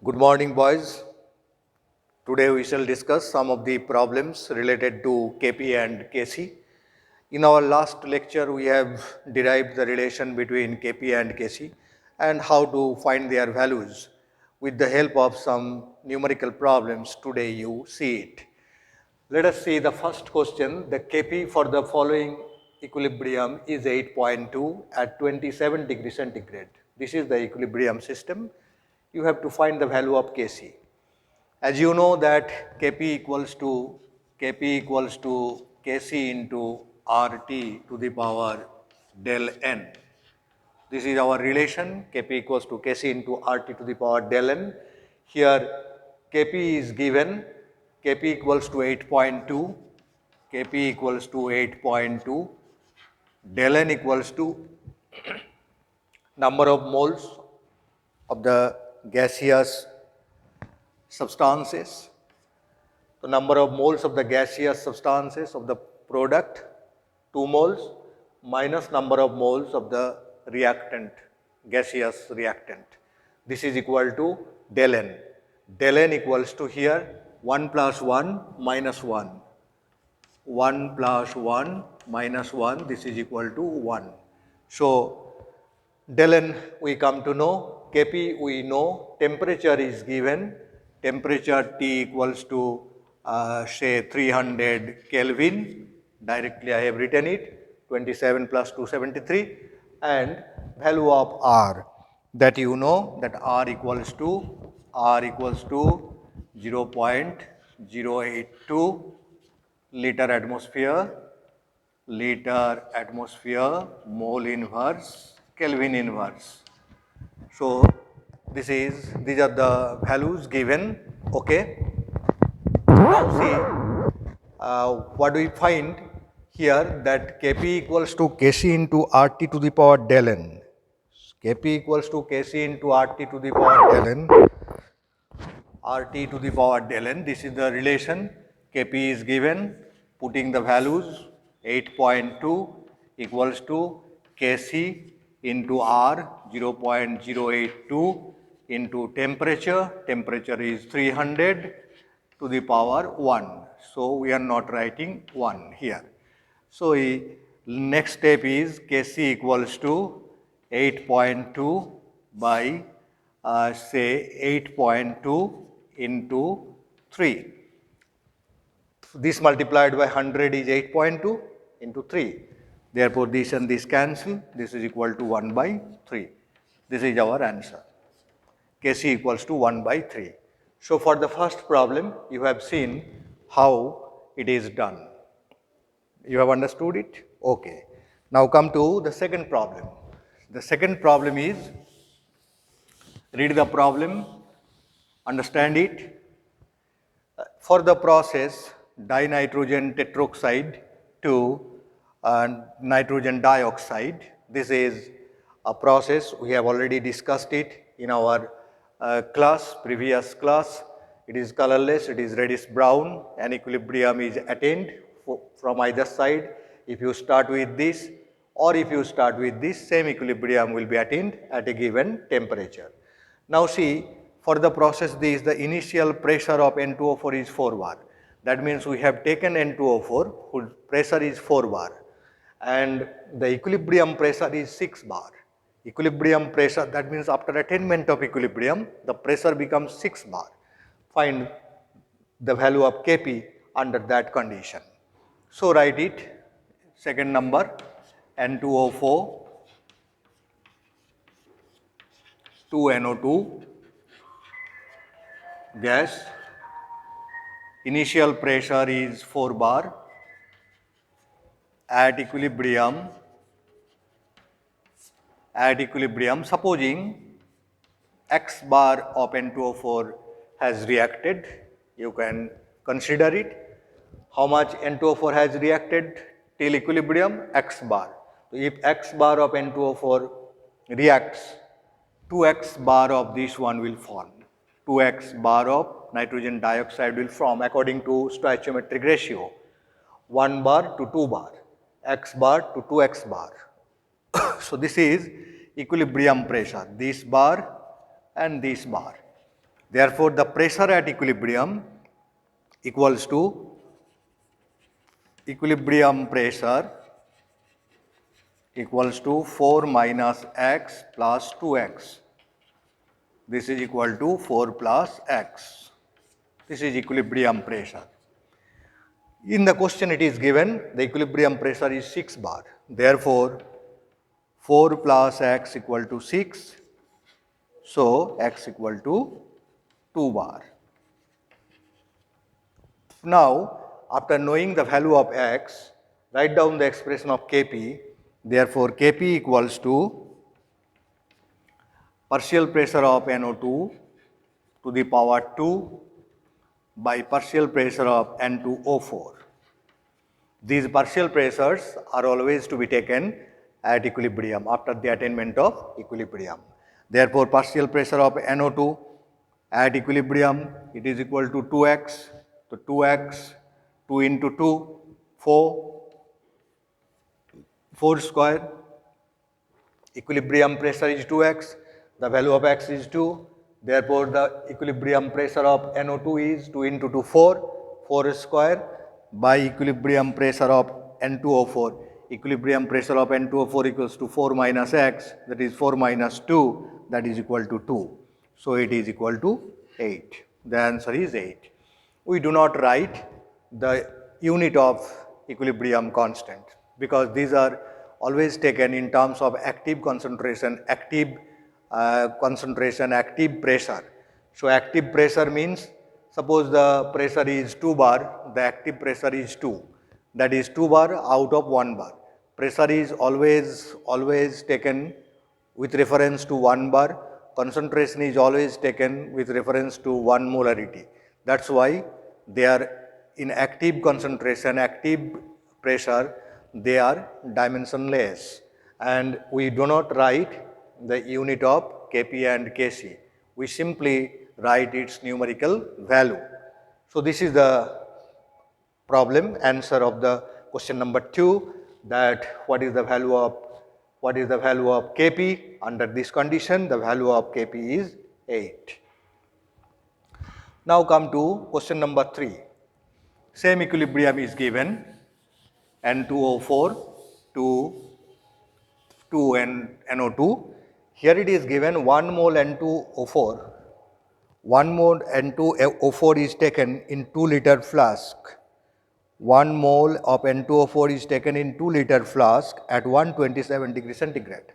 Good morning, boys. Today we shall discuss some of the problems related to Kp and Kc. In our last lecture, we have derived the relation between Kp and Kc and how to find their values. With the help of some numerical problems, today you see it. Let us see the first question. The Kp for the following equilibrium is 8.2 at 27 degrees centigrade. This is the equilibrium system. You have to find the value of Kc. As you know that Kp equals to Kc into RT to the power del n. This is our relation. Kp equals to Kc into RT to the power del n. Here Kp is given. Kp equals to 8.2. Kp equals to 8.2. Del n equals to number of moles of the gaseous substances, the number of moles of the gaseous substances of the product, 2 moles, minus number of moles of the reactant, gaseous reactant. This is equal to del n. Del n equals to here 1 plus 1 minus 1. 1 plus 1 minus 1, this is equal to 1. So, del n we come to know, Kp we know, temperature is given, temperature T equals to say 300 Kelvin, directly I have written it, 27 plus 273, and value of R that you know that R equals to 0.082 liter atmosphere, mole inverse, Kelvin inverse. So these are the values given. Okay. Now see what we find here, that Kp equals to Kc into RT to the power del n. Kp equals to Kc into RT to the power del n. RT to the power del n. This is the relation. Kp is given, putting the values 8.2 equals to Kc into R 0.082 into temperature is 300 to the power 1. So we are not writing 1 here. So next step is Kc equals to 8.2 by say 8.2 into 3. This multiplied by 100 is 8.2 into 3. Therefore, this and this cancel. This is equal to 1 by 3. This is our answer. Kc equals to 1 by 3. So, for the first problem, you have seen how it is done. You have understood it? Okay. Now come to the second problem. The second problem is, read the problem, understand it. For the process dinitrogen tetroxide to nitrogen dioxide, this is a process we have already discussed it in our previous class. It is colorless, it is reddish brown, and equilibrium is attained from either side. If you start with this or if you start with this, same equilibrium will be attained at a given temperature. Now see, for the process this, the initial pressure of N2O4 is 4 bar. That means we have taken N2O4 whose pressure is 4 bar and the equilibrium pressure is 6 bar. Equilibrium pressure, that means after attainment of equilibrium, the pressure becomes 6 bar. Find the value of Kp under that condition. So write it, second number, N2O4, 2NO2 gas, initial pressure is 4 bar, at equilibrium, supposing X bar of N2O4 has reacted, you can consider it. How much N2O4 has reacted till equilibrium? X bar. So if X bar of N2O4 reacts, 2X bar of this one will form. 2X bar of nitrogen dioxide will form according to stoichiometric ratio. 1 bar to 2 bar, X bar to 2X bar. So this is equilibrium pressure, this bar and this bar. Therefore, the pressure at equilibrium equals to equilibrium pressure equals to 4 minus x plus 2x. This is equal to 4 plus x. This is equilibrium pressure. In the question it is given the equilibrium pressure is 6 bar. Therefore, 4 plus x equal to 6. So, x equal to 2 bar. Now, after knowing the value of x, write down the expression of Kp. Therefore, Kp equals to partial pressure of NO2 to the power 2 by partial pressure of N2O4. These partial pressures are always to be taken at equilibrium after the attainment of equilibrium. Therefore, partial pressure of NO2 at equilibrium, it is equal to 2x. So, 2x, 2 into 2, 4 square. Equilibrium pressure is 2x, the value of x is 2. Therefore, the equilibrium pressure of NO2 is 2 into 2, 4 square by equilibrium pressure of N2O4. Equilibrium pressure of N2O4 equals to 4 minus x, that is 4 minus 2, that is equal to 2. So, it is equal to 8. The answer is 8. We do not write the unit of equilibrium constant because these are always taken in terms of active concentration, active pressure. So, active pressure means suppose the pressure is 2 bar, the active pressure is 2, that is 2 bar out of 1 bar. Pressure is always taken with reference to 1 bar, concentration is always taken with reference to 1 molarity. That is why they are in active concentration, active pressure, they are dimensionless, and we do not write the unit of Kp and Kc. We simply write its numerical value. So, this is the problem answer of the question number 2, that what is the value of Kp under this condition. The value of Kp is 8. Now come to question number 3. Same equilibrium is given, N2O4 to 2 NO2. Here it is given 1 mole N2O4. 1 mole N2O4 is taken in 2 liter flask. 1 mole of N2O4 is taken in 2 liter flask at 127 degree centigrade.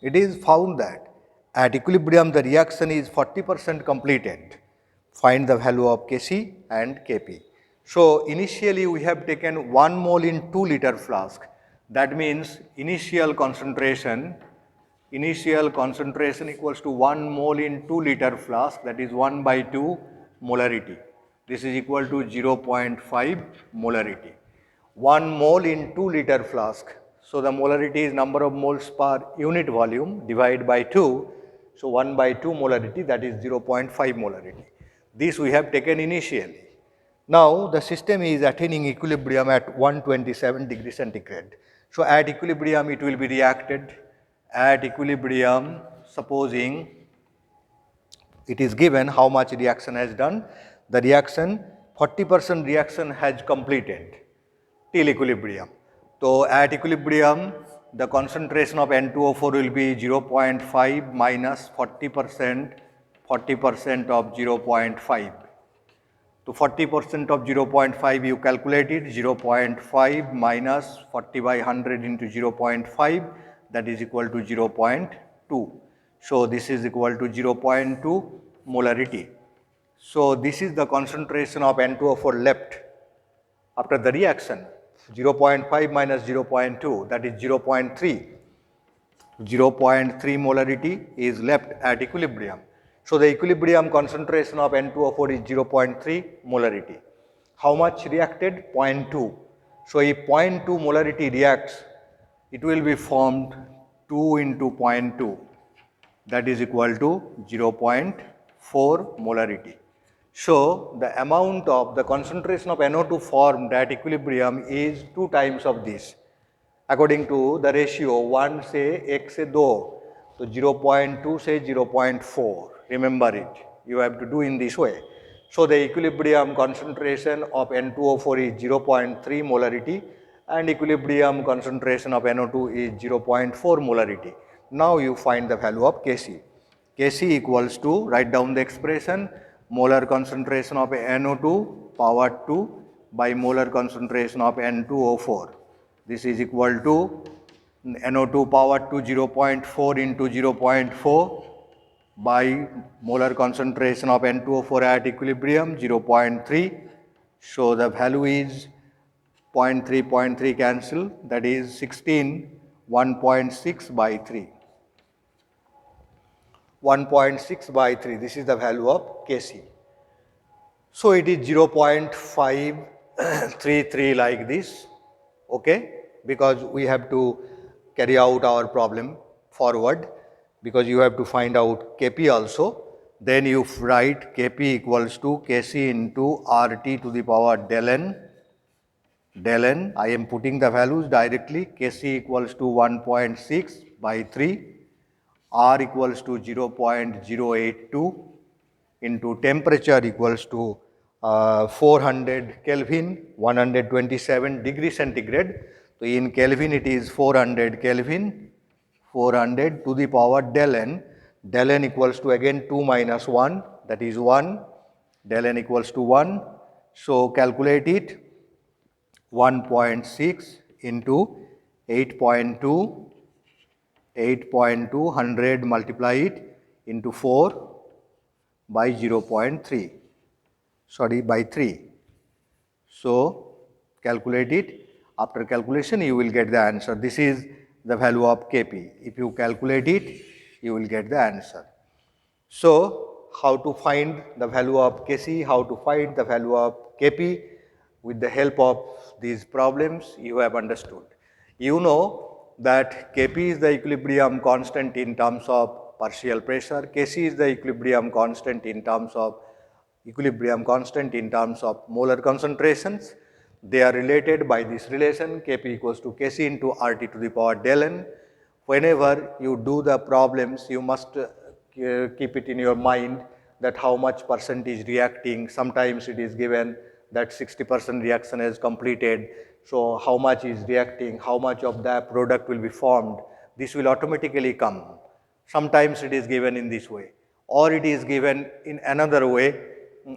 It is found that at equilibrium the reaction is 40% completed. Find the value of Kc and Kp. So, initially we have taken 1 mole in 2 liter flask. That means initial concentration equals to 1 mole in 2 liter flask, that is 1 by 2 molarity. This is equal to 0.5 molarity. 1 mole in 2 liter flask. So, the molarity is number of moles per unit volume divided by 2. So, 1 by 2 molarity, that is 0.5 molarity. This we have taken initially. Now, the system is attaining equilibrium at 127 degree centigrade. So, at equilibrium it will be reacted. At equilibrium, supposing it is given how much reaction has done, the reaction 40% reaction has completed till equilibrium. So, at equilibrium the concentration of N2O4 will be 0.5 minus 40% of 0.5. So, 40% of 0.5 you calculate it, 0.5 minus 40 by 100 into 0.5, that is equal to 0.2. So, this is equal to 0.2 molarity. So, this is the concentration of N2O4 left after the reaction, 0.5 minus 0.2, that is 0.3. 0.3 molarity is left at equilibrium. So, the equilibrium concentration of N2O4 is 0.3 molarity. How much reacted? 0.2. So, if 0.2 molarity reacts, it will be formed 2 into 0.2, that is equal to 0.4 molarity. So, the amount of the concentration of NO2 formed at equilibrium is 2 times of this. According to the ratio 1 से 1 से 2, तो 0.2 से 0.4, remember it, You have to do in this way. So the equilibrium concentration of N2O4 is 0.3 molarity and equilibrium concentration of NO2 is 0.4 molarity. Now you find the value of Kc. Kc equals to, write down the expression, molar concentration of NO2 power 2 by molar concentration of N2O4. This is equal to NO2 power 2 0.4 into 0.4 by molar concentration of N2O4 at equilibrium 0.3. So the value is 0.3 cancel, that is 16, 1.6 by 3. 1.6 by 3, this is the value of Kc. So it is 0.533 like this, okay, because we have to carry out our problem forward, because you have to find out Kp also. Then you write Kp equals to Kc into RT to the power del n. Del n, I am putting the values directly. Kc equals to 1.6 by 3. R equals to 0.082 into temperature equals to 400 Kelvin, 127 degree centigrade. So in Kelvin it is 400 Kelvin, 400 to the power del n. Del n equals to again 2 minus 1, that is 1. Del n equals to 1. So calculate it. 1.6 into 8.2. 8.200 multiply it into 4 by 0.3, sorry, by 3. So calculate it. After calculation you will get the answer. This is the value of Kp. If you calculate it, you will get the answer. So how to find the value of Kc, how to find the value of Kp with the help of these problems you have understood. You know that Kp is the equilibrium constant in terms of partial pressure, Kc is the equilibrium constant in terms of molar concentrations. They are related by this relation Kp equals to Kc into RT to the power del n. Whenever you do the problems, you must keep it in your mind that how much percent is reacting. Sometimes it is given that 60% reaction is completed. So how much is reacting, how much of the product will be formed, this will automatically come. Sometimes it is given in this way, or it is given in another way.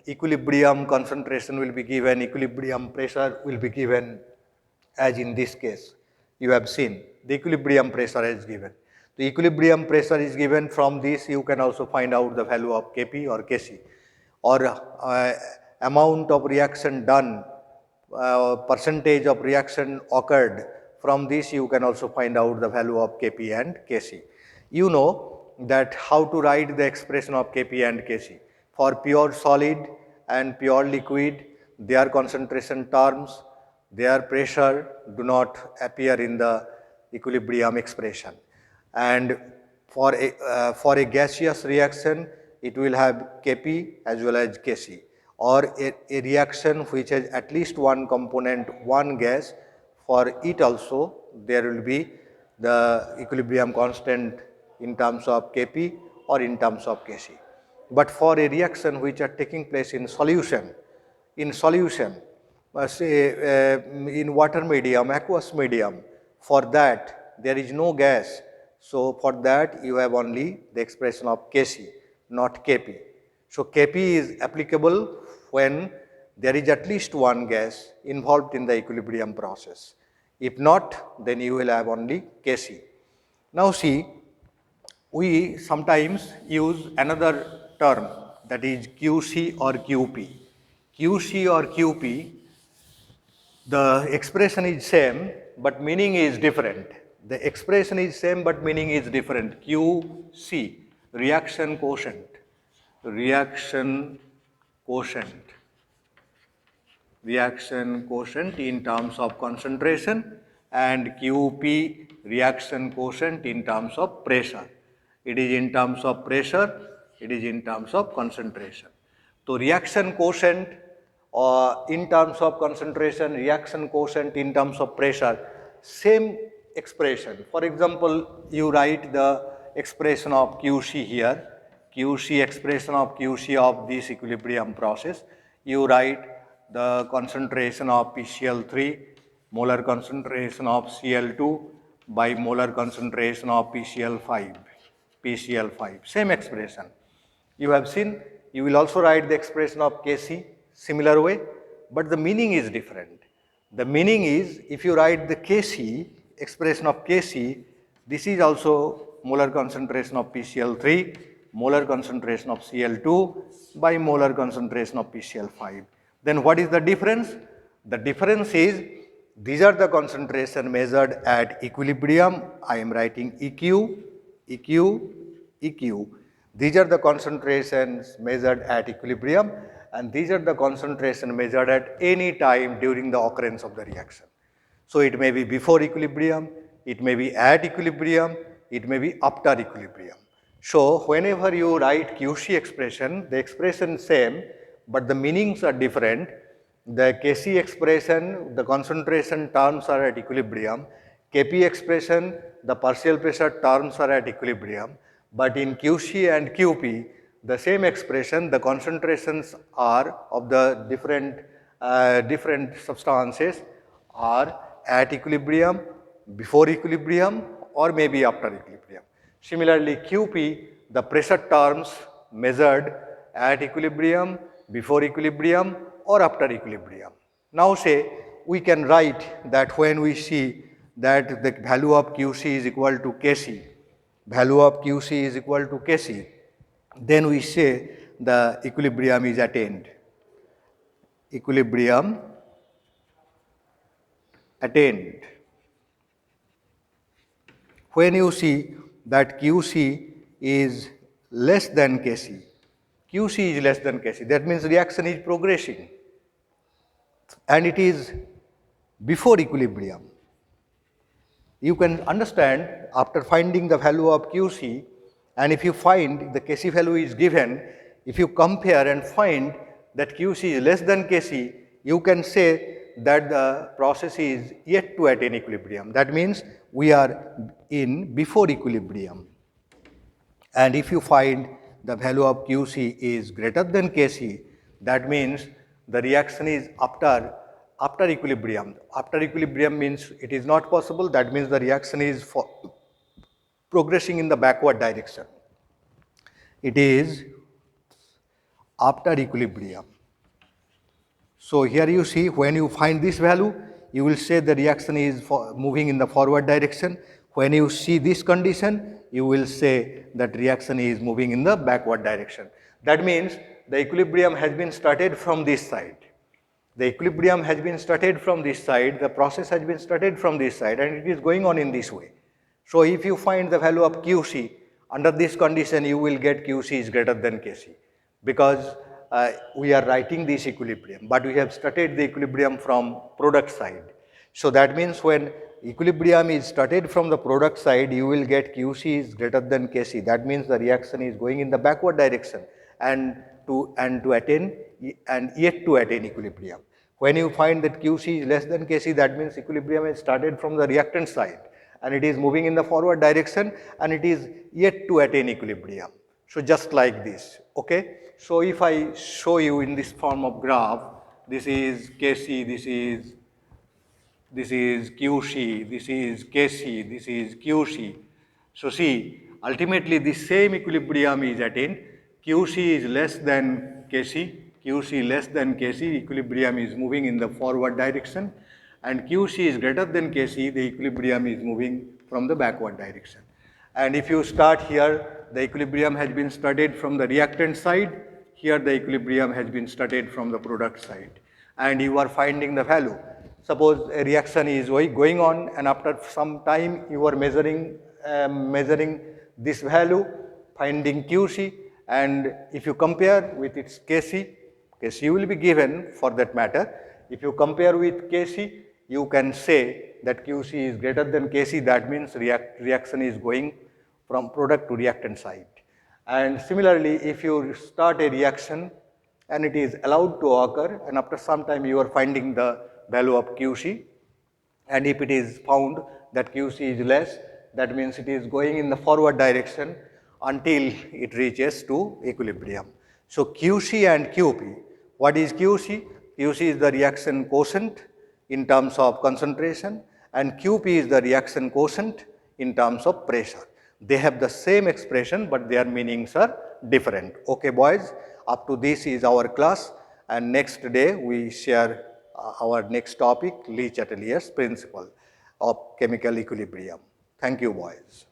Equilibrium concentration will be given, equilibrium pressure will be given, as in this case. You have seen the equilibrium pressure is given. The equilibrium pressure is given. From this you can also find out the value of Kp or Kc, or amount of reaction done, percentage of reaction occurred. From this you can also find out the value of Kp and Kc. You know that how to write the expression of Kp and Kc. For pure solid and pure liquid, their concentration terms, their pressure do not appear in the equilibrium expression. And for a gaseous reaction, it will have Kp as well as Kc. Or a reaction which has at least one component, one gas, for it also there will be the equilibrium constant in terms of Kp or in terms of Kc. But for a reaction which are taking place in solution, say in water medium, aqueous medium, for that there is no gas. So for that you have only the expression of Kc, not Kp. So Kp is applicable when there is at least one gas involved in the equilibrium process. If not, then you will have only Kc. Now see, we sometimes use another term, that is Qc or Qp. Qc or Qp, the expression is same but meaning is different. The expression is same but meaning is different. Qc, reaction quotient, reaction quotient in terms of concentration, and Qp, reaction quotient in terms of pressure. It is in terms of pressure, it is in terms of concentration. So reaction quotient in terms of concentration, reaction quotient in terms of pressure, same expression. For example, you write the expression of Qc here. QC expression of QC of this equilibrium process, you write the concentration of PCl3, molar concentration of Cl2 by molar concentration of PCl5, same expression. You have seen, you will also write the expression of Kc similar way, but the meaning is different. The meaning is, if you write the Kc, expression of Kc, this is also molar concentration of PCl3, molar concentration of Cl2 by molar concentration of PCl5. Then what is the difference? The difference is, these are the concentration measured at equilibrium. I am writing EQ, EQ, EQ. These are the concentrations measured at equilibrium, and these are the concentration measured at any time during the occurrence of the reaction. So it may be before equilibrium, it may be at equilibrium, it may be after equilibrium. So whenever you write QC expression, the expression same, but the meanings are different. The Kc expression, the concentration terms are at equilibrium. Kp expression, the partial pressure terms are at equilibrium. But in QC and QP, the same expression, the concentrations are of the different substances are at equilibrium, before equilibrium, or maybe after equilibrium. Similarly, QP, the pressure terms measured at equilibrium, before equilibrium, or after equilibrium. Now say we can write that when we see that the value of QC is equal to Kc, value of QC is equal to Kc, then we say the equilibrium is attained. Equilibrium attained. When you see that QC is less than Kc, QC is less than Kc, that means reaction is progressing and it is before equilibrium. You can understand, after finding the value of QC, and if you find the Kc value is given, if you compare and find that QC is less than Kc, you can say that the process is yet to attain equilibrium. That means we are in before equilibrium. And if you find the value of QC is greater than Kc, that means the reaction is after equilibrium. After equilibrium means it is not possible, that means the reaction is progressing in the backward direction. It is after equilibrium. So here you see, when you find this value, you will say the reaction is moving in the forward direction. When you see this condition, you will say that reaction is moving in the backward direction. That means the equilibrium has been started from this side. The equilibrium has been started from this side, the process has been started from this side, and it is going on in this way. So if you find the value of QC, under this condition you will get QC is greater than Kc, because we are writing this equilibrium, but we have started the equilibrium from product side. So that means when equilibrium is started from the product side, you will get QC is greater than Kc. That means the reaction is going in the backward direction and to attain and yet to attain equilibrium. When you find that QC is less than Kc, that means equilibrium is started from the reactant side and it is moving in the forward direction and it is yet to attain equilibrium. So just like this, okay? So if I show you in this form of graph, this is Kc, this is QC, this is Kc, this is QC. So see, ultimately this same equilibrium is attained. QC is less than Kc, QC less than Kc, equilibrium is moving in the forward direction, and QC is greater than Kc, the equilibrium is moving from the backward direction. And if you start here, the equilibrium has been started from the reactant side, here the equilibrium has been started from the product side, and you are finding the value. Suppose a reaction is going on and after some time you are measuring this value, finding QC, and if you compare with its Kc, Kc will be given for that matter. If you compare with Kc, you can say that Qc is greater than Kc, that means reaction is going from product to reactant side. And similarly, if you start a reaction and it is allowed to occur and after some time you are finding the value of Qc, and if it is found that Qc is less, that means it is going in the forward direction, until it reaches to equilibrium. So QC and QP, what is QC? QC is the reaction quotient in terms of concentration, and QP is the reaction quotient in terms of pressure. They have the same expression, but their meanings are different. Okay boys, up to this is our class, and next day we share our next topic, Le Chatelier's principle of chemical equilibrium. Thank you boys.